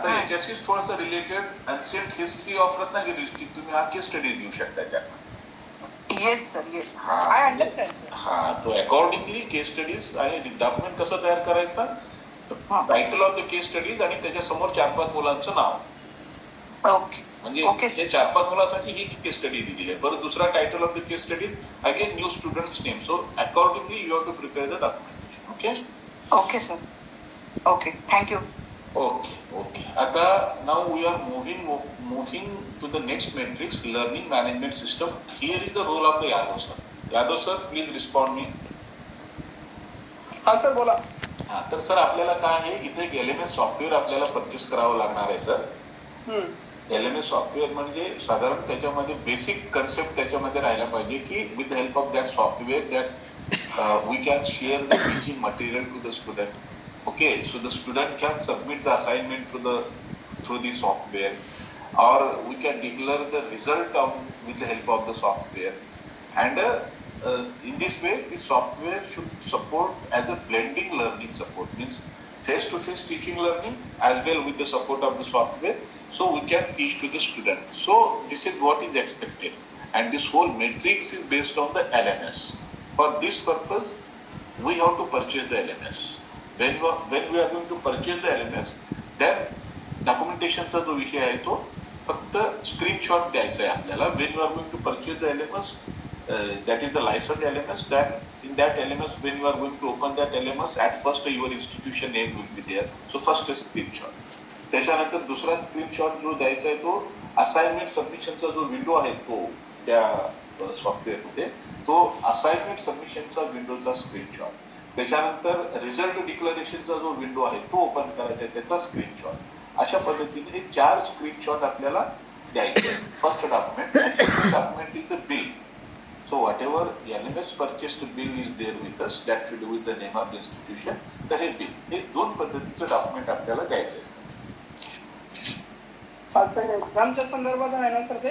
आता याच्याशीच थोडंसं related unsent history of Ratnagiri district तुम्ही हा केस स्टडी देऊ शकता त्यांना. Yes sir, yes, I understand sir. हा, तो अकॉर्डिंगली केस स्टडीज आणि डॉक्युमेंट कसं तयार करायचा, title of the case studies आणि त्याच्या समोर 4-5 मुलांचं नाव. ओके, म्हणजे ओके. हे 4-5 मुलांसाठी ही केस स्टडी दिलेली आहे. परत दुसरा title of the case studies again new students name. So accordingly you have to prepare the documentation. Okay okay sir, okay, thank you. Okay. आता now we are moving to the next matrix, learning management system. Here is the role of the Yadav sir. Yadav sir, please respond me. हा sir बोला. हा, तर sir आपल्याला काय आहे, इथे एक LMS सॉफ्टवेअर आपल्याला परचेस करावं लागणार आहे सर. LMS सॉफ्टवेअर म्हणजे साधारण त्याच्यामध्ये बेसिक कन्सेप्ट त्याच्यामध्ये राहायला पाहिजे की with the help of that software that we can share the teaching material to the student. Okay, so the student can submit the assignment through the software, or we can declare the result with the help of the software. And in this way, the software should support as a blending learning support, means face-to-face teaching learning as well with the support of the software. So we can teach to the student. So this is what is expected, and this whole matrix is based on the LMS. For this purpose, we have to purchase the LMS. When we are going to purchase the LMS, then डॉक्युमेंटेशनचा जो विषय आहे तो फक्त screenshot द्यायचा आहे आपल्याला. when you are going to purchase the LMS, that is the licensed LMS, then in that LMS when you are going to open that LMS, at first your institution name will be there. So first is screenshot. त्याच्यानंतर दुसरा screenshot जो द्यायचा आहे तो assignment सबमिशनचा जो window आहे तो त्या सॉफ्टवेअरमध्ये, तो असाइनमेंट सबमिशनचा विंडोचा स्क्रीनशॉट. त्याच्यानंतर रिझल्ट डिक्लेरेशनचा जो विंडो आहे तो ओपन करायचा आहे त्याचा स्क्रीनशॉट. अशा पद्धतीने हे 4 स्क्रीनशॉट आपल्याला द्यायचे. First document is the bill. So what ever LMS purchased bill is there with us, that should with the name of the institution. तर हे बिल, हे 2 पद्धतीचं डॉक्युमेंट आपल्याला द्यायचं आहे. एक्झामच्या संदर्भात आहे ना सर ते?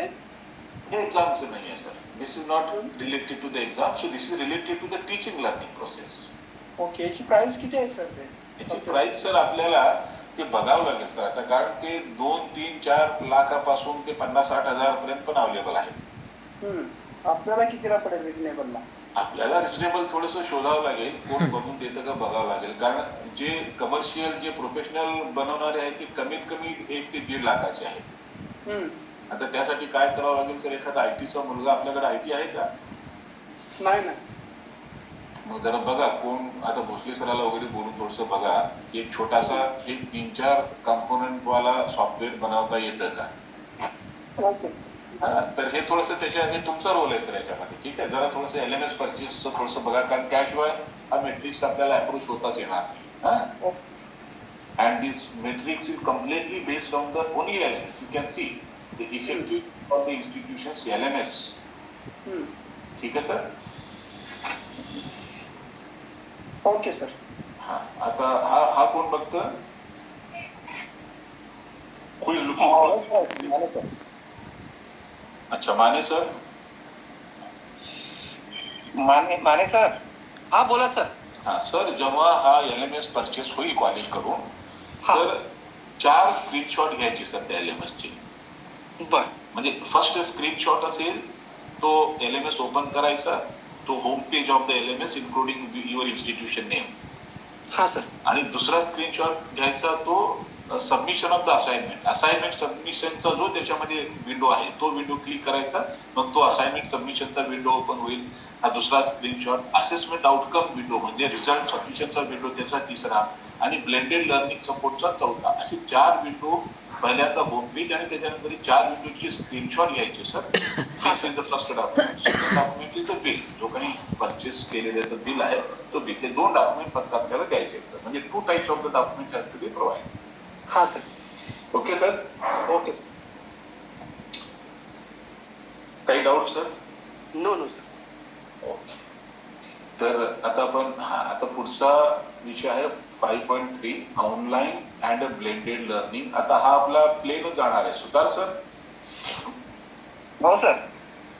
हे एक्झामचं नाही आहे sir. This is not related to the exam. So this is related to the teaching learning process. Okay, याची प्राइस किती आहे सर? याची प्राइस सर आपल्याला ते बघावं लागेल सर आता, कारण ते 2-3-4 लाखापासून ते 50-60 हजारपर्यंत पण अवेलेबल आहे. आपल्याला कितीला पडेल रिजनेबलला? आपल्याला रिजनेबल थोडंसं शोधावं लागेल, कोण बनवून देतं का बघावं लागेल. कारण जे कमर्शियल जे प्रोफेशनल बनवणारे आहेत ते कमीत कमी 1 ते 1.5 लाखाचे आहेत. आता त्यासाठी काय करावं लागेल सर, एखादा IT चा मुलगा आपल्याकडे IT आहे का? नाही. मग जरा बघा कोण, आता भोसले सराला वगैरे बोलून थोडंसं बघा की एक छोटासा हे 3-4 कंपोनंट वाला सॉफ्टवेअर बनवता येतं का. तर हे थोडंसं हे तुमचा रोल आहे सर याच्यामध्ये. ठीक आहे, जरा थोडंसं LMS परचेसचं थोडंसं बघा, कारण त्याशिवाय हा मेट्रिक्स आपल्याला अप्रोच होताच येणार नाही. And this matrix is completely based on the only LMS. You can see the effective of the institutions LMS. ठीक आहे सर. Okay sir. हा, आता हा कोण बघतं? Who is looking? अच्छा, माने सर. माने सर. हा बोला सर. हा सर, जेव्हा हा LMS परचेस होईल कॉलेज कडून, तर 4 स्क्रीनशॉट घ्यायचे सर त्या LMS चे. बर. म्हणजे फर्स्ट स्क्रीनशॉट असेल तो LMS ओपन करायचा, तो home page of the LMS including your institution name. हा सर. आणि दुसरा स्क्रीनशॉट घ्यायचा तो सबमिशन ऑफ द असाइनमेंट सबमिशनचा जो त्याच्यामध्ये विंडो आहे तो विंडो क्लिक करायचा, मग तो असाइनमेंट सबमिशनचा विंडो ओपन होईल. हा दुसरा स्क्रीनशॉट. असेसमेंट आउटकम विंडो म्हणजे रिझल्ट सबमिशनचा विंडो त्याचा तिसरा, आणि ब्लेंडेड लर्निंग सपोर्टचा चौथा. असे 4 विंडो पहिल्यांदा होम पेज आणि त्याच्यानंतर 4 विंडोचे स्क्रीनशॉट घ्यायचे sir. This is the first document. Second document is the bill, जो काही परचेस केलेल्याचं बिल आहे तो बिल. हे 2 डॉक्युमेंट फक्त आपल्याला द्यायचे सर. म्हणजे 2 types of the document has to be provide. हा सर. Okay sir. Okay sir. काही doubt sir? No sir. Okay. तर आता आपण आता पुढचा विषय आहे 5.3 ऑनलाईन अँड ब्लेंडेड लर्निंग. आता हा आपला प्लेन जाणार आहे. सुतार सर. हो सर.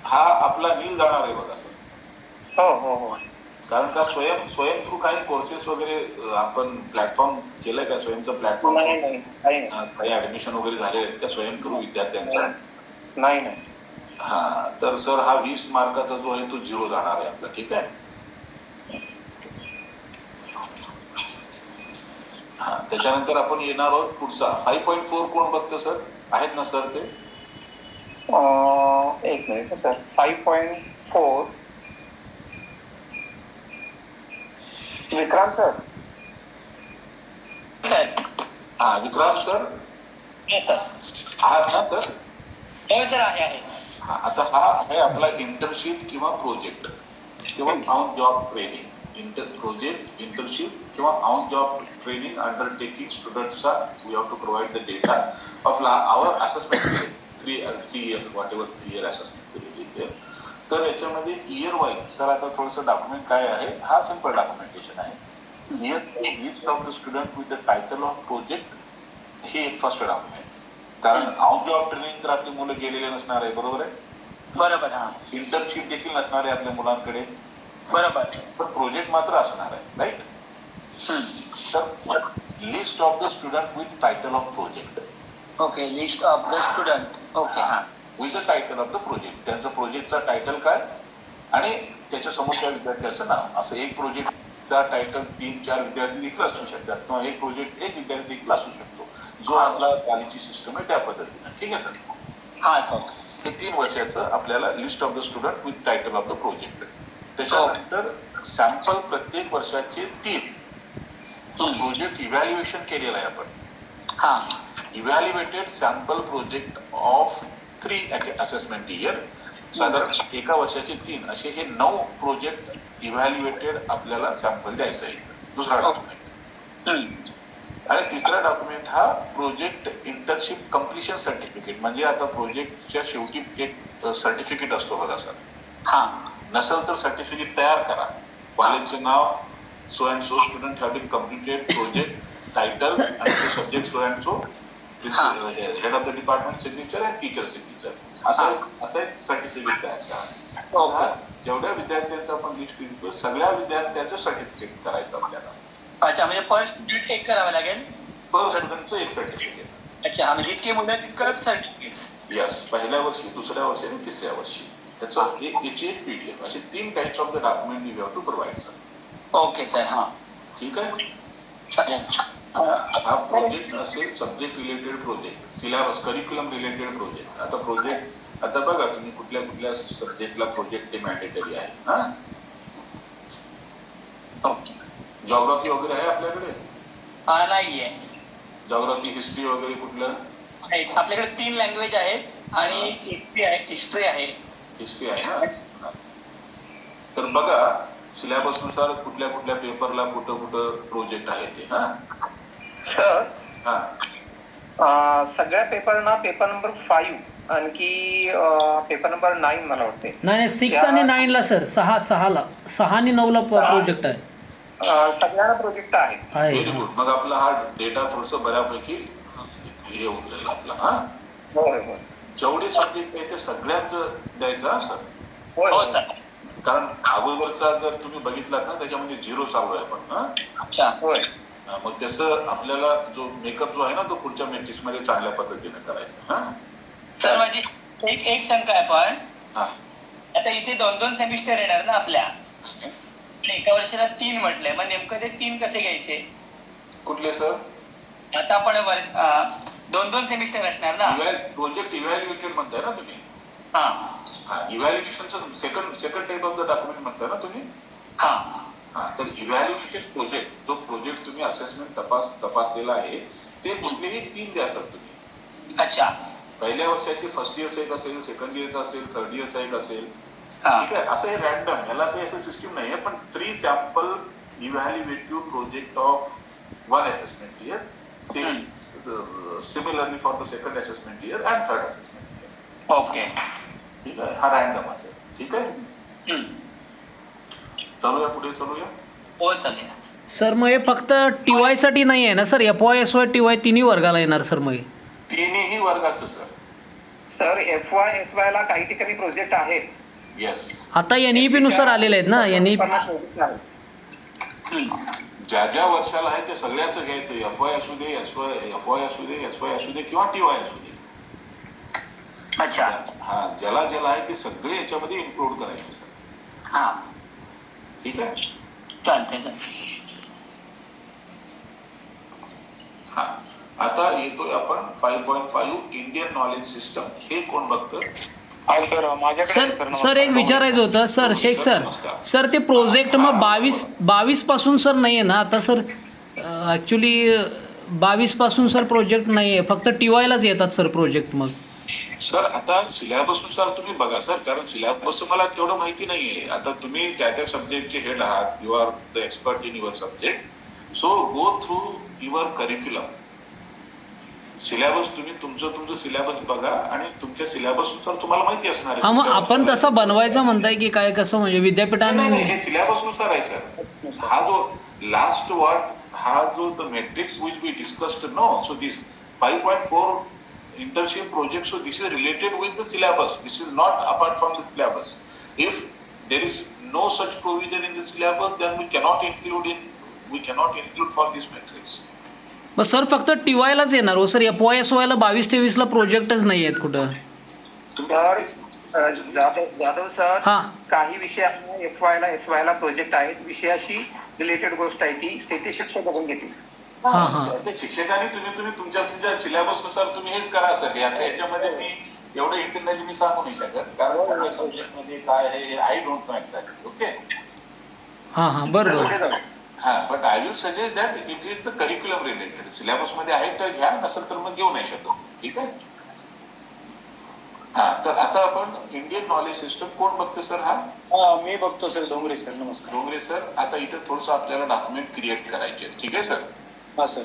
हा आपला नील जाणार आहे बघा सर. हो. कारण का स्वयं थ्रू काही कोर्सेस वगैरे आपण प्लॅटफॉर्म केलंय का? स्वयंचं प्लॅटफॉर्म काही ऍडमिशन वगैरे झाले आहेत का स्वयं थ्रू विद्यार्थ्यांचा? नाही. हा, तर सर हा 20 मार्काचा जो आहे तो 0 जाणार आहे आपला. ठीक आहे. हा, त्याच्यानंतर आपण येणार आहोत पुढचा 5.4. कोण बघतं सर? आहेत ना सर ते? एक मिनिट सर. 5.4 विक्रांत सर. हा, विक्रांत सर आहात ना सर? हो सर, आहे. हा, आता हा आहे आपला इंटर्नशिप किंवा प्रोजेक्ट किंवा on job training. Project, internship किंवा ऑन जॉब ट्रेनिंग अंडरटेकिंग स्टुडंट्सचा we have to provide the data of our assessment period 3 years what ever 3 year assessment period. तर याच्यामध्ये इयर वाईज सर आता थोडंसं डॉक्युमेंट काय आहे? हा सिंपल डॉक्युमेंटेशन आहे. Year list of the student with the title of project, हे एक फर्स्ट डॉक्युमेंट. कारण ऑन जॉब ट्रेनिंग तर आपली मुलं गेलेले नसणार आहे, बरोबर आहे? बरोबर. हा, इंटर्नशिप देखील नसणार आहे आपल्या मुलांकडे, बरोबर. पण प्रोजेक्ट मात्र असणार आहे, राईट? तर list of the student with title of project. Okay, list of the student. Okay. हा, with the title of the project. त्यांचं प्रोजेक्टचा टायटल काय आणि त्याच्या समोरच्या विद्यार्थ्याचं नाव. असं एक प्रोजेक्टचा टायटल 3-4 विद्यार्थी देखील असू शकतात किंवा एक प्रोजेक्ट एक विद्यार्थी देखील असू शकतो, जो आपला कॉलेजची सिस्टम आहे त्या पद्धतीनं. ठीक आहे सर? हा सर. हे 3 वर्षाचं आपल्याला list of the student with title of the project. त्याच्यानंतर सॅम्पल प्रत्येक वर्षाचे 3 जो प्रोजेक्ट इव्हॅल्युएशन केलेला आहे आपण. हा, evaluated sample project of 3 assessment year. साधारण एका वर्षाचे 3 असे हे 9 प्रोजेक्ट इव्हॅल्युएटेड आपल्याला सॅम्पल द्यायचं आहे. दुसरा डॉक्युमेंट. आणि तिसरा डॉक्युमेंट हा प्रोजेक्ट इंटर्नशिप कम्प्लिशन सर्टिफिकेट. म्हणजे आता प्रोजेक्टच्या शेवटी एक सर्टिफिकेट असतो बघा सर. हा, नसेल तर सर्टिफिकेट तयार करा. कॉलेजचं नाव so and so, student have been completed project, title आणि subject so and so, head of the department signature आणि टीचर सिग्नेचर, असं एक सर्टिफिकेट तयार करा. जेवढ्या विद्यार्थ्यांचं आपण लिस्ट घेतो सगळ्या विद्यार्थ्यांचं सर्टिफिकेट करायचं आपल्याला. अच्छा, म्हणजे पर स्टुडंट एक करावं लागेल. पर स्टुडंटचं एक सर्टिफिकेट. अच्छा, म्हणजे जितके मुलं तितकं सर्टिफिकेट. यस, पहिल्या वर्षी, दुसऱ्या वर्षी आणि तिसऱ्या वर्षी. याची एक PDF. असे 3 types of the document you have to provide sir. Okay sir. हा, ठीक आहे. चालेल. हा प्रोजेक्ट असेल subject related project, syllabus curriculum related project. आता प्रोजेक्ट, आता बघा तुम्ही कुठल्या सब्जेक्टला प्रोजेक्ट हे मॅन्डेटरी आहे. हा, ओके. जॉग्राफी वगैरे आहे आपल्याकडे? नाहीये. जॉग्राफी, हिस्ट्री वगैरे कुठलं? आपल्याकडे 3 लँग्वेज आहेत आणि हिस्ट्री आहे. हिस्ट्री आहे ना? तर बघा सिलेबस नुसार कुठल्या पेपरला कुठं प्रोजेक्ट आहे ते. हा सर, हा, सगळ्या पेपरना पेपर नंबर 5 आणखी पेपर नंबर 9 मला वाटते. नाही 6 आणि 9 ला सर. 6 आणि 9 ला प्रोजेक्ट आहे. सगळ्यांना प्रोजेक्ट आहे. Very good. मग आपला हा डेटा थोडस बऱ्यापैकी हे होऊन जाईल आपला. हा, होय. जेवढे सब्जेक्ट आहे ते सगळ्यांचं द्यायचं सर. हो सर. कारण अगोदरचा जर तुम्ही बघितलात ना त्याच्यामध्ये 0 चालू आहे पण. अच्छा, होय. मग त्याचं आपल्याला जो मेकअप जो आहे ना तो पुढच्या मेट्रिक्स मध्ये चांगल्या पद्धतीने करायचा. हा सर, माझी एक शंका आहे. पण हा, आता इथे 2 सेमिस्टर येणार ना आपल्या, एका वर्षाला 3 म्हटलंय. मग नेमकं ते 3 कसे घ्यायचे? कुठले सर? आता आपण 2 सेमिस्टर असणार ना. प्रोजेक्ट इव्हॅल्युएटेड म्हणताय ना तुम्ही? हा, इव्हॅल्युएशनचं second type of the document म्हणताय ना तुम्ही? हा, तर इव्हॅल्युएटेड प्रोजेक्ट, जो प्रोजेक्ट तुम्ही असेसमेंट तपासलेला आहे ते कुठलेही 3 द्या सर तुम्ही. अच्छा. पहिल्या वर्षाची फर्स्ट इयरचा एक असेल, सेकंड इयरचा असेल, थर्ड इयरचा एक असेल. हा, ठीक आहे. असं हे रॅन्डम, ह्याला काही असं सिस्टीम नाही आहे. पण 3 sample evaluative project of 1 assessment year, similarly for the second assessment year and third assessment year. Okay. ठीक आहे. हा रॅन्डम असेल. ठीक आहे. चलूया पुढे, चलूया. हो चालेल. सर मग हे फक्त TY साठी नाही आहे ना सर? FY, SY, TY तिन्ही वर्गाला येणार सर मग? तिन्ही वर्गाचं सर. सर, FY SY ला काही ठिकाणी प्रोजेक्ट आहेत येस. आता NEP नुसार आलेले आहेत ना NEP. 50-24 नाही. ज्या वर्षाला आहे ते सगळ्याच घ्यायचं. FY असू दे, FY असू दे, SY असू दे किंवा TY असू दे. अच्छा. हा, ज्याला आहे ते सगळे याच्यामध्ये इन्क्लूड करायचे सर. हा, ठीक आहे. चालतंय सर. हा, आता येतोय आपण 5.5 इंडियन नॉलेज सिस्टम. हे कोण बघतं? सर एक विचारायचं होतं सर, शेख सर ते प्रोजेक्ट मग 22 पासून सर नाही आहे ना आता सर? ॲक्च्युली 22 पासून सर प्रोजेक्ट नाही आहे, फक्त TY लाच येतात सर प्रोजेक्ट. मग सर आता सिलेबस नुसार तुम्ही बघा सर, कारण सिलेबस मला तेवढं माहिती नाहीये. आता तुम्ही त्या सब्जेक्टचे हेड आहात, you are the expert in your subject, so go through your curriculum. Syllabus तुम्ही तुमचं सिलेबस बघा आणि तुमच्या सिलेबस नुसार तुम्हाला माहिती असणार आहे. हा, मग आपण तसा बनवायचा म्हणताय की काय, कसं म्हणजे विद्यापीठाने? नाही, हे सिलेबस नुसार आहे सर. हा जो लास्ट वर्ड, हा जो the metrics which we discussed no, so this 5.4 internship project, so this is related with the syllabus. This is not apart from the syllabus. If there is no such provision in the syllabus, then we cannot include for this matrix. मग sir फक्त TY लाच येणार हो sir? FY SY ला 22-23 ला प्रोजेक्टच नाही आहेत कुठं? तर जाधव सर, हा, काही विषयांना FY ला SY ला प्रोजेक्ट आहेत. विषयाशी रिलेटेड गोष्ट आहे ती, ते शिक्षक बघून घेतील. ते शिक्षकांनी तुम्ही तुमच्या सिलेबस नुसार तुम्ही हे करा सर. याच्यामध्ये मी एवढं इंटरनली मी सांगू नाही शकत, कारण सब्जेक्ट मध्ये काय आहे हे I don't know exactly. Okay. हा, बरोबर. हा, but I will suggest that it is the curriculum related. Syllabus मध्ये आहे तर घ्या, नसेल तर मग घेऊ नाही शकत. ठीक आहे. हा, तर आता आपण इंडियन नॉलेज सिस्टम कोण बघतो सर? हा, मी बघतो सर. डोंगरे सर. नमस्कार. डोंगरे सर, आता इथे थोडंसं आपल्याला डॉक्युमेंट क्रिएट करायचे. ठीक आहे सर? हा sir.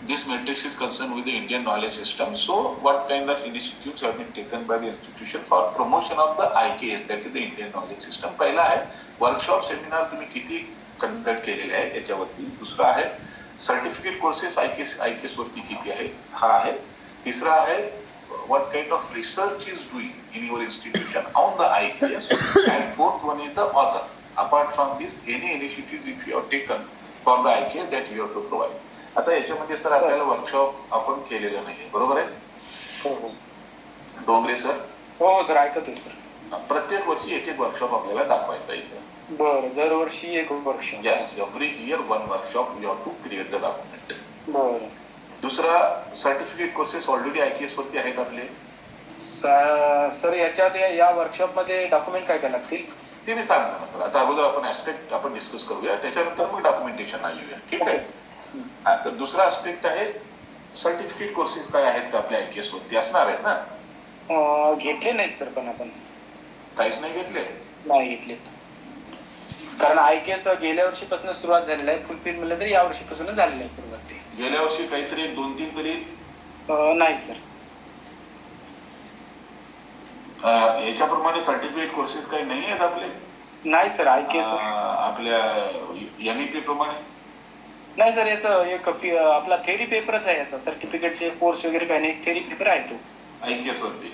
This matrix is concerned with the Indian knowledge system. So, what kind of initiatives have been taken by the institution for promotion of the IKS, that is the Indian knowledge system? पहिला आहे workshop seminar तुम्ही किती conduct केलेले आहे याच्यावरती. दुसरा आहे certificate courses IKS वरती किती आहे, हा आहे. तिसरा आहे what kind of research is doing in your institution on the IKS, and fourth one is the author. Apart from this, any initiatives if you have taken for the IKS that you have to provide. आता याच्यामध्ये sir आपल्याला workshop आपण केलेलं नाही, बरोबर आहे? हो. Dongre sir. हो सर, ऐकतोय सर. प्रत्येक वर्षी एक वर्कशॉप आपल्याला दाखवायचा इथं. बरं, दरवर्षी एक workshop. Yes, every year 1 workshop you have to create the document. बरं. दुसरा, सर्टिफिकेट कोर्सेस ऑलरेडी IKS वरती आहेत आपले. सर याच्यामध्ये या वर्कशॉप मध्ये डॉक्युमेंट काय काय लागतील ते मी सांगतो ना सर. आता अगोदर आपण ऍस्पेक्ट आपण डिस्कस करूया, त्याच्यानंतर मग डॉक्युमेंटेशन येऊया. ठीक आहे. हा, तर दुसरा ऍस्पेक्ट आहे सर्टिफिकेट कोर्सेस काय आहेत का आपल्या IKS वरती असणार आहेत ना? घेतले नाहीत सर, पण आपण काहीच नाही घेतले. नाही घेतले, कारण IKS गेल्या वर्षीपासून सुरुवात झालेला आहे. फुलफिल म्हणलं तरी या वर्षीपासून झालेलं आहे पूर्ण. ते गेल्या वर्षी काहीतरी 2-3 तरी नाही सर. याच्याप्रमाणे सर्टिफिकेट कोर्सेस काही नाही आहेत आपले? नाही सर. IKS आपल्या NEP प्रमाणे नाही सर. याचं एक आपला थेरी पेपरच आहे याचा. सर्टिफिकेटचे कोर्स वगैरे काही नाही, थेरी पेपर आहे तो IKS वरती.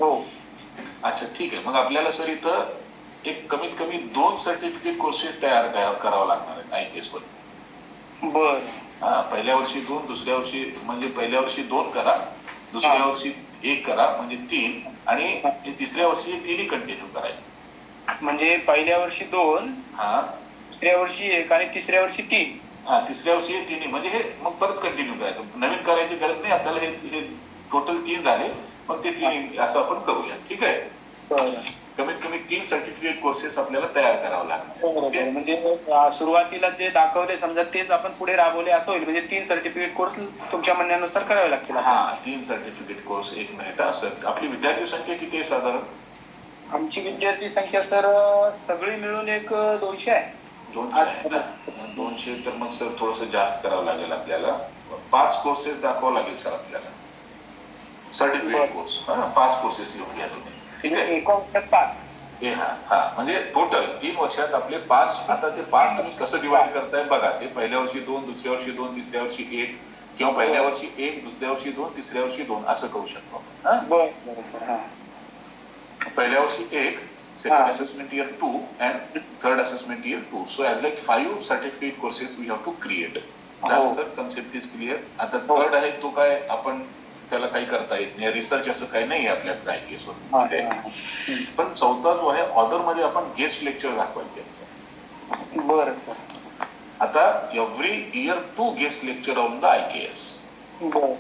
हो. अच्छा, ठीक आहे. मग आपल्याला सर इथं एक कमीत कमी 2 सर्टिफिकेट कोर्सेस तयार करावं लागणार आहेत IKS वर. बर. हा, पहिल्या वर्षी 2, दुसऱ्या वर्षी म्हणजे पहिल्या वर्षी 2 करा, दुसऱ्या वर्षी 1 करा, म्हणजे 3, आणि तिसऱ्या वर्षी हे 3ही कंटिन्यू करायचं. म्हणजे पहिल्या वर्षी 2, हा, दुसऱ्या वर्षी 1 आणि तिसऱ्या वर्षी 3. हा, तिसऱ्या वर्षी हे 3ही, म्हणजे हे मग परत कंटिन्यू करायचं. नवीन करायची गरज नाही आपल्याला. हे टोटल 3 झाले, मग ते 3 असं आपण करूया. ठीक आहे. कमीत कमी 3 सर्टिफिकेट कोर्सेस आपल्याला तयार करावं लागणार. म्हणजे सुरुवातीला जे दाखवले समजा तेच आपण पुढे राबवले असं होईल. म्हणजे 3 सर्टिफिकेट कोर्स तुमच्या म्हणण्यानुसार करावे लागतील. हा, 3 सर्टिफिकेट कोर्स. 1 मिनिट. सर आपली विद्यार्थी संख्या किती आहे साधारण? आमची विद्यार्थी संख्या सर सगळी मिळून एक 200 आहे. 200 आहे ना? 200 तर मग सर थोडस जास्त करावं लागेल आपल्याला. 5 कोर्सेस दाखवावं लागेल सर आपल्याला. सर्टिफिकेट कोर्स 5 कोर्सेस लिहून घ्या तुम्ही. ठीक आहे. 5. हा, म्हणजे टोटल 3 वर्षात आपले 5. आता ते 5 तुम्ही कसं डिवाइड करताय बघा. ते पहिल्या वर्षी 2, दुसऱ्या वर्षी 2, तिसऱ्या वर्षी 1, किंवा पहिल्या वर्षी 1, दुसऱ्या वर्षी 2, तिसऱ्या वर्षी 2 असं करू शकतो. बरं सर. हा, पहिल्या वर्षी 1, second assessment year 2 and third assessment year 2. So as like 5 certificate courses we have to create. झालं सर, कन्सेप्ट इज क्लिअर. आता थर्ड आहे तो काय, आपण त्याला काही करता येत नाही, रिसर्च असं काही नाही आपल्याकडे IKS वर. पण चौथा जो आहे ऑदर मध्ये आपण गेस्ट लेक्चर दाखवायचे सर. बरं सर. आता every year 2 guest lecture on the IKS. बरं.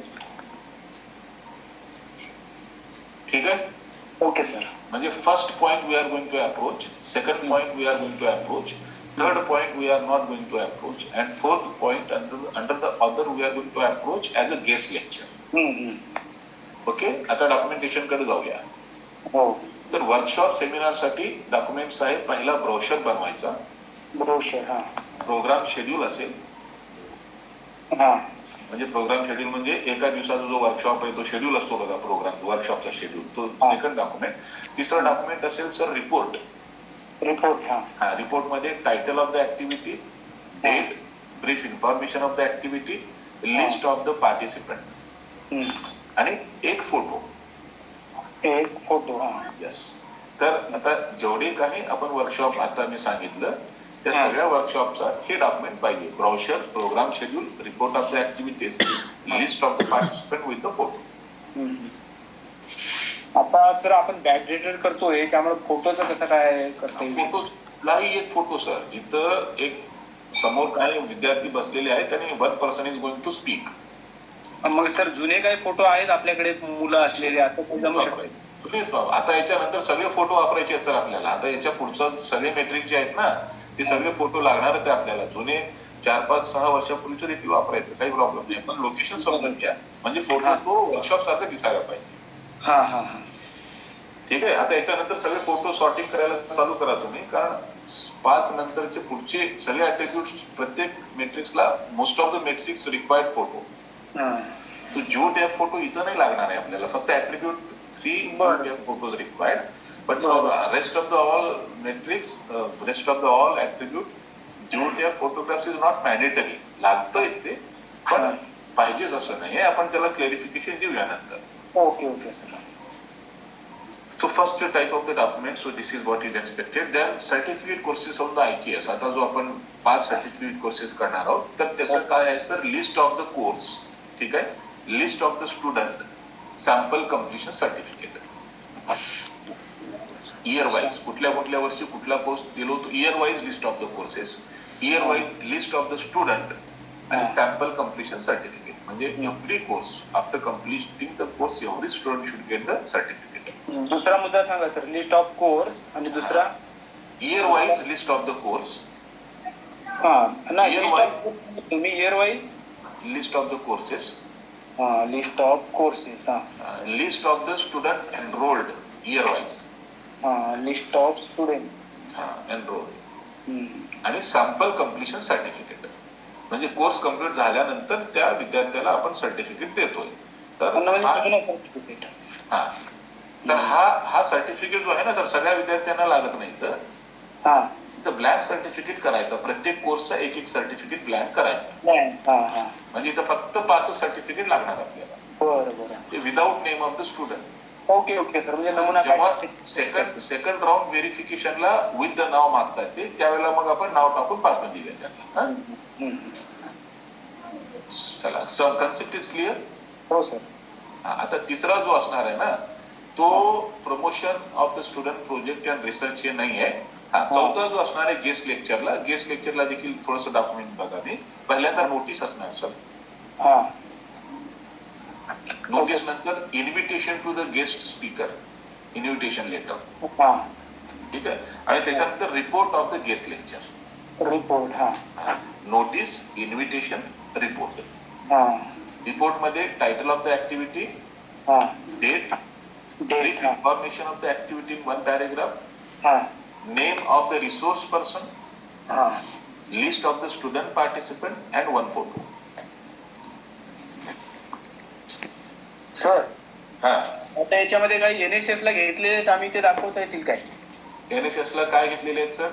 ठीक आहे. Okay sir. म्हणजे first point we are going to approach, second point we are going to approach, third point we are not going to approach, and fourth point under the other we are going to approach as a guest lecture. Okay. आता documentation कडे जाऊया. हो. तर workshop seminar साठी documents आहे, पहिला brochure बनवायचा. Brochure. हा. प्रोग्राम शेड्यूल असेल. हा. म्हणजे प्रोग्राम शेड्यूल म्हणजे एका दिवसाचा जो वर्कशॉप आहे तो शेड्यूल असतो बघा, प्रोग्राम वर्कशॉपचा शेड्यूल, तो सेकंड डॉक्युमेंट. तिसरं डॉक्युमेंट असेल सर रिपोर्ट. रिपोर्ट. हा. रिपोर्ट मध्ये title of the activity, date, brief information of the activity, list of the participant आणि एक फोटो. एक फोटो. हा. यस. तर आता जेवढे काही आपण वर्कशॉप आता मी सांगितलं त्या सगळ्या वर्कशॉपचा हे डॉक्युमेंट पाहिजे. Brochure, programme schedule, report of the activities, list of the participant with the photo. आता सर आपण बॅकडेटेड करतोय त्यामुळे फोटोचं कसं काय करता येईल? फोटोलाही एक फोटो सर, इथं एक समोर काही विद्यार्थी बसलेले आहेत आणि 1 person is going to speak. मग सर जुने काही फोटो आहेत आपल्याकडे मुलं असलेले, आता जमू शकतो? आता याच्यानंतर सगळे फोटो वापरायचे आहेत सर आपल्याला. आता याच्या पुढचं सगळे मेट्रिक जे आहेत ना ते सगळे फोटो लागणारच आहे आपल्याला. जुने 4, 5, 6 वर्षापूर्वीचे देखील वापरायचं, काही प्रॉब्लेम नाही. पण लोकेशन समजून घ्या, म्हणजे फोटो तो वर्कशॉप सारखं दिसायला पाहिजे. हा हा हा. ठीक आहे. आता याच्यानंतर सगळे फोटो सॉर्टिंग करायला चालू करा तुम्ही, कारण 5 नंतरचे पुढचे सगळे ऍट्रिब्यूट प्रत्येक मेट्रिक्सला most of the metrics required photo. तो ज्यू टॅग फोटो इथं नाही लागणार आहे आपल्याला, फक्त attribute 3 photos required. But for rest of the all metrics, rest of the all attribute geo tag photographs is not mandatory. लागतं येते पण पाहिजेच असं नाही. आपण त्याला क्लॅरिफिकेशन देऊया नंतर. Okay okay sir. So first type of the document, so this is what is expected. Then certificate courses of the IKS. आता जो आपण 5 सर्टिफिकेट कोर्सेस करणार आहोत तर त्याचं काय आहे sir, list of the course. ठीक आहे. List of the student, sample completion certificate, year wise कुठल्या कुठल्या वर्षी कुठला कोर्स दिलो तो year wise list of the courses, year wise list of the student आणि सॅम्पल कम्प्लिशन सर्टिफिकेट. म्हणजे every course after completing the course every student should get the certificate. दुसरा मुद्दा सांगा सर, लिस्ट ऑफ कोर्स आणि दुसरा year wise list of the course. हा ना, year wise तुम्ही year wise list of the courses. हा. List of courses. हा. List of the student enrolled year wise. हा. लिस्ट ऑफ स्टुडंट एनरोल्ड आणि sample completion certificate. म्हणजे course complete झाल्यानंतर त्या विद्यार्थ्याला आपण सर्टिफिकेट देतोय. तर हा सर्टिफिकेट जो आहे ना सर सगळ्या विद्यार्थ्यांना लागत नाही. तर ब्लँक सर्टिफिकेट करायचा, प्रत्येक कोर्सचा एक सर्टिफिकेट ब्लँक करायचा. म्हणजे इथं फक्त 5 सर्टिफिकेट लागणार आपल्याला. बरोबर. ते without name of the student. Okay okay sir. म्हणजे नमुना जेव्हा सेकंड राऊंड व्हेरिफिकेशनला विथ द नाव मागतात ते त्यावेळेला मग आपण नाव टाकून पाठवून दिले त्यांना. चला, कन्सेप्ट इज क्लिअर. हो सर. आता तिसरा जो असणार आहे ना तो promotion of the student project and research हे नाही आहे. चौथा जो असणार आहे गेस्ट लेक्चरला देखील थोडंसं डॉक्युमेंट बघा. मी पहिल्यांदा नोटीस असणार सर. नोटीस नंतर invitation to the guest speaker, invitation letter. ठीक आहे. आणि त्याच्यानंतर report of the guest lecture. Report. Notice, invitation, report. Report मध्ये title of the activity, date, brief information of the activity in 1 paragraph, name of the resource person, list of the student participant and 1 photo. Sir आता याच्यामध्ये काही NSS ला घेतलेले आहेत आम्ही, ते दाखवता येतील काय? NSS ला काय घेतलेले आहेत सर?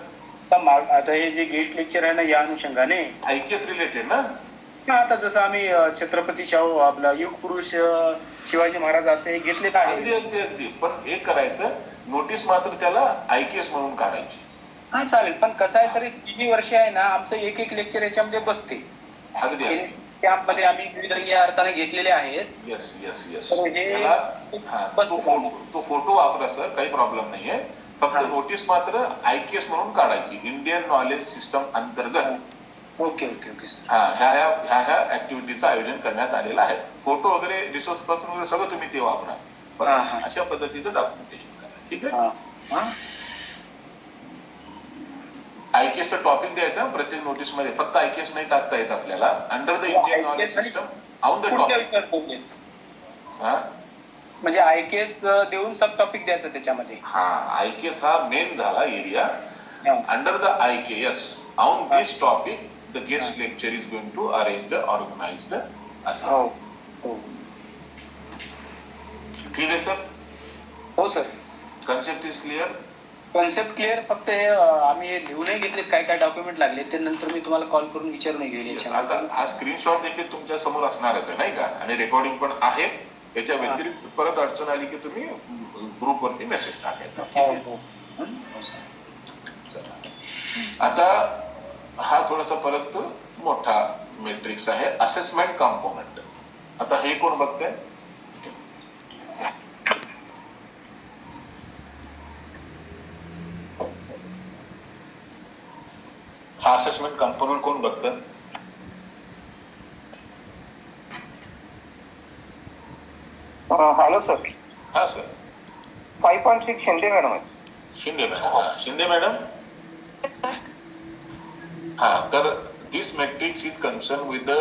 आता हे जे गेस्ट लेक्चर आहे ना या अनुषंगाने IKS रिलेटेड ना. आता जसं आम्ही छत्रपती शाहू आपला युग पुरुष शिवाजी महाराज असे घेतलेलं अगदी आहे. अगदी अगदी पण हे करायचं, नोटीस मात्र त्याला IKS म्हणून काढायची. हा चालेल, पण कसं आहे सर, तिन्ही वर्ष आहे ना आमचं एक एक लेक्चर याच्यामध्ये बसते. अगदी अगदी. कॅम्पमध्ये आम्ही विविध या अर्थाने घेतलेले आहेत. Yes yes yes. तर हे त्याला हा तो फोटो वापरा सर, काही प्रॉब्लेम नाहीये. फक्त हा. नोटीस मात्र IKS म्हणून काढायची, इंडियन नॉलेज सिस्टम अंतर्गत. Okay okay okay sir. हा ह्या ऍक्टिव्हिटीचं आयोजन करण्यात आलेलं आहे. फोटो वगैरे, रिसोर्स पर्सन वगैरे सगळं तुम्ही ते वापरा, पण हा, हा. अशा पद्धतीचं डॉक्युमेंटेशन करा. ठीक आहे. हा हा IKS टॉपिक द्यायचा प्रत्येक नोटीस मध्ये. फक्त IKS नाही टाकता येत आपल्याला. Under the Indian knowledge system on the पुढच्या टॉपिक. विचार बोलले. हा म्हणजे IKS देऊन सब टॉपिक द्यायचं त्याच्यामध्ये. IKS हा मेन झाला एरिया. हा. Under the IKS, on this topic, the guest lecture is going to arrange organized असं. हो हो ठीक आहे सर. हो sir. Concept is clear. Concept clear. फक्त हे आम्ही हे लिहूनही घेतले, काय काय डॉक्युमेंट लागले ते नंतर मी तुम्हाला कॉल करून विचारून घेईल. आता हा स्क्रीनशॉट देखील तुमच्या समोर असणारच आहे नाही का, आणि रेकॉर्डिंग पण आहे. याच्या व्यतिरिक्त परत अडचण आली की तुम्ही ग्रुपवरती मेसेज टाकायचा. ठीक आहे? हो सर. आता हा थोडासा परत मोठा मॅट्रिक्स आहे, असेसमेंट कंपोनंट. आता हे कोण बघतंय? हा असेसमेंट कंपोनंट कोण बघतं? Hello sir. हा सर. 5.6 शिंदे मॅडम आहे. शिंदे मॅडम. हा शिंदे मॅडम. हा, तर this matrix is concern with the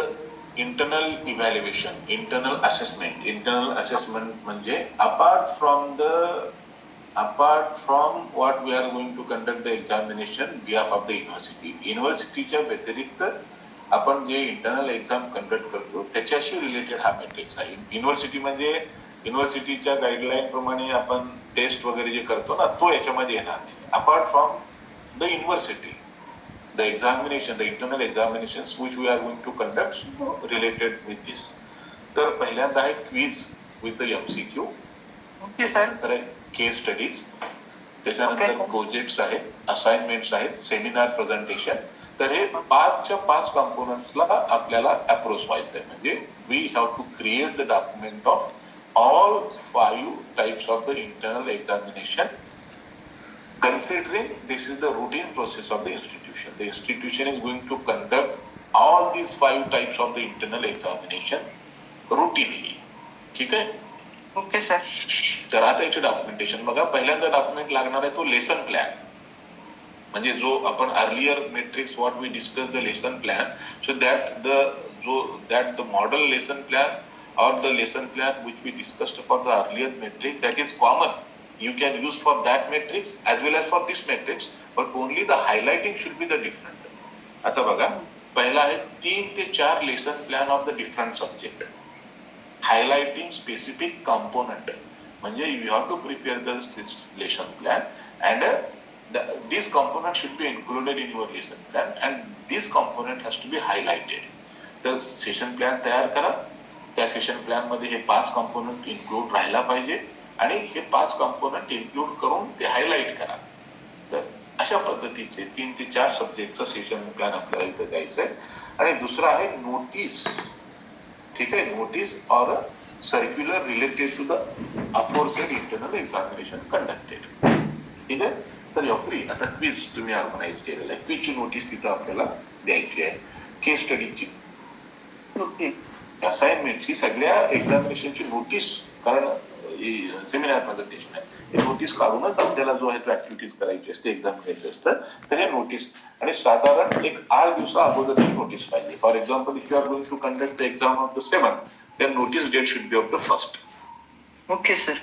internal evaluation, internal assessment. Internal assessment म्हणजे apart from what we are going to conduct the examination behalf of the university. युनिव्हर्सिटीच्या व्यतिरिक्त आपण जे internal exam conduct करतो त्याच्याशी related हा matrix आहे. University म्हणजे युनिव्हर्सिटीच्या guideline प्रमाणे आपण टेस्ट वगैरे जे करतो ना, तो याच्यामध्ये येणार नाही. Apart from the university, the examination, the internal examinations which we are going to conduct related with this. तर पहिल्यांदा आहे quiz with the MCQ. Okay sir. तर केस स्टडीज, त्याच्यानंतर प्रोजेक्ट्स आहेत, असाइनमेंट्स आहेत, सेमिनार प्रेझेंटेशन. तर हे 5च्या 5 कॉम्पोनंट्सला आपल्याला अप्रोच व्हायचं आहे. म्हणजे we have to create the document of all 5 types of the internal examination, considering this is the routine process of the institution. The institution is going to conduct all these 5 types of the internal examination routinely. ठीक आहे. Okay sir. तर आता याचे documentation बघा. पहिल्यांदा document लागणार आहे तो लेसन प्लॅन. म्हणजे जो आपण earlier metrics what we discuss the lesson plan, so that the model lesson plan or the lesson plan which we discussed for the earlier matrix, that is common. You can use for that matrix as well as for this matrix, but only the highlighting should be the different. आता बघा, पहिला आहे 3 ते 4 lesson plan of the different subject. Highlighting specific component. म्हणजे you have to prepare this lesson plan and this component should be included in your lesson plan and this component has to be highlighted. तर session plan तयार करा. त्या session plan मध्ये हे 5 component include राहायला पाहिजे आणि हे 5 कॉम्पोनंट इन्क्लूड करून ते हायलाइट करा. तर अशा पद्धतीचे 3 ते 4 सब्जेक्टचं सेशन प्लॅन आपल्याला इथं द्यायचं आहे. आणि दुसरं आहे नोटीस. ठीक आहे. Notice or circular related to the aforesaid internal examination conducted. ठीक आहे. तर या फ्री आता क्विज तुम्ही ऑर्गनाईज केलेलं आहे. क्विजची नोटीस तिथं आपल्याला द्यायची आहे. केस स्टडीची, असाइनमेंटची, सगळ्या एक्झामिनेशनची नोटीस, कारण सेमिनार प्रेझेंटेशन आहे, हे नोटीस काढूनच आपल्याला जो आहे तो ऍक्टिव्हिटीज करायची असते, एक्झाम घ्यायचं असतं. तर हे नोटीस आणि साधारण एक 8 दिवसा अगोदर ही नोटीस पाहिजे. For example, if you are going to conduct the exam of the 7th, then notice date should be of the 1st. Okay sir.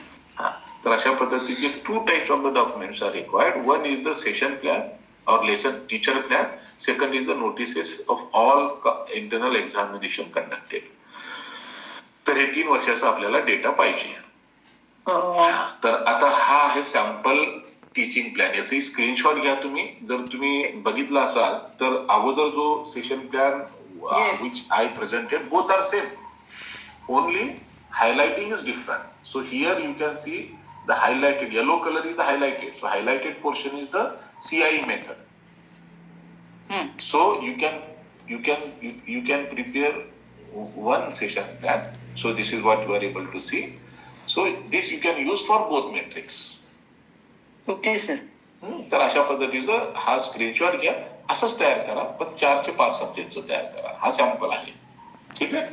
तर अशा पद्धतीचे 2 types of the documents are required. One is the session plan or lesson teacher plan. Second is the notices of all internal examination conducted. तर हे 3 वर्षाचा आपल्याला data पाहिजे. तर आता हा आहे सॅम्पल टीचिंग प्लॅन. याचंही स्क्रीनशॉट घ्या तुम्ही. जर तुम्ही बघितला असाल तर अगोदर जो session plan Yes. which I presented, both are same. Only highlighting is different. So here you can see the highlighted, yellow color is the highlighted. So highlighted portion is the CIE method. So you can prepare one session plan. So this is what you are able to see. So this you can use for both metrics. Okay sir. तर अशा पद्धतीचं हा screenshot घ्या, असंच तयार करा, पण 4 ते 5 सब्जेक्टचं तयार करा. हा सॅम्पल आहे. ठीक आहे.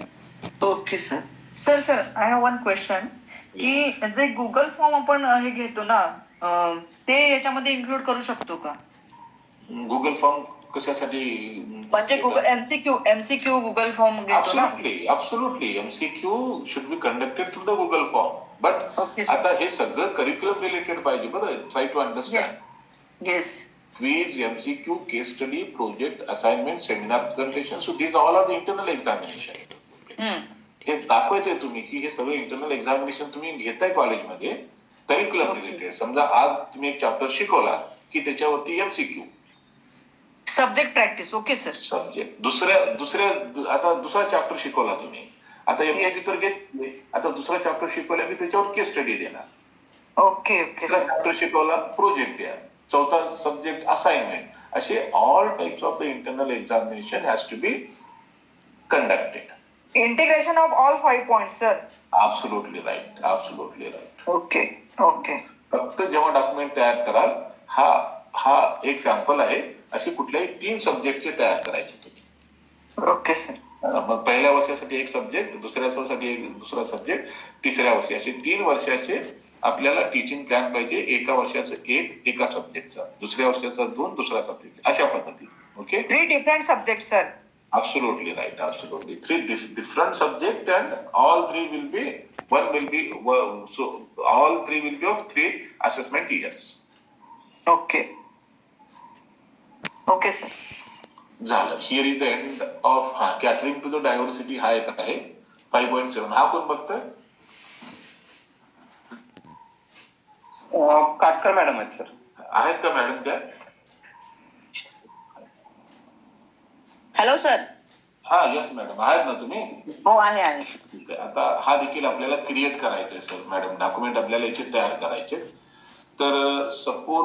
Okay sir. Sir I have one question की जे गुगल फॉर्म आपण हे घेतो ना ते याच्यामध्ये इन्क्लूड करू शकतो का? गुगल फॉर्म कशासाठी? म्हणजे गुगल एमसीक्यू गुगल फॉर्म घेतो ना. Absolutely. MCQ should be conducted through the Google form. But Okay, sir. आता हे सगळं करिक्युलम रिलेटेड पाहिजे बरं. Try to understand. Yes. Quiz, MCQ, case study, project, assignment, seminar presentation. So these all are the internal examination. हे दाखवायचंय तुम्ही की हे सगळं इंटरनल एक्झामिनेशन तुम्ही घेताय कॉलेजमध्ये करिक्युलम रिलेटेड. समजा आज तुम्ही एक चॅप्टर शिकवला की त्याच्यावरती MCQ subject practice. Okay sir. Subject. आता दुसरा चॅप्टर शिकवला तुम्ही. आता MCQ तर घेतले. आता दुसरा चॅप्टर शिकवला की त्याच्यावर केस स्टडी देणार. ओके तिसरा चॅप्टर शिकवला प्रोजेक्ट द्या. चौथा सब्जेक्ट असाइनमेंट. असे all types of the internal examination has to be conducted. Integration of all 5 points sir. Absolutely right. Okay. फक्त जेव्हा डॉक्युमेंट तयार कराल, हा एक सॅम्पल आहे. असे कुठल्याही 3 सब्जेक्टचे तयार करायचे तुम्ही. Okay sir. मग पहिल्या वर्षासाठी एक सब्जेक्ट, दुसऱ्या वर्षासाठी एक दुसरा सब्जेक्ट, तिसऱ्या वर्षी असे 3 वर्षाचे आपल्याला टीचिंग प्लॅन पाहिजे. एका वर्षाचं एका सब्जेक्टचा, दुसऱ्या वर्षाचा 2 दुसरा सब्जेक्ट, अशा पद्धती. Okay. 3 different subject sir. Absolutely right. 3 different subject and all 3 will be so all 3 will be of 3 assessment years. Okay sir. झालं. Here is the end of catering to the diversity. हा एक आहे 5.7. हा कोण बघतोय? Katkar madam आहेत sir. आहेत का मॅडम त्या? Hello sir. येस मॅडम, आहेत ना तुम्ही? हो आहे. ठीक आहे. आता हा देखील आपल्याला क्रिएट करायचा आहे सर मॅडम. डॉक्युमेंट आपल्याला याचे तयार करायचे. तर सपोज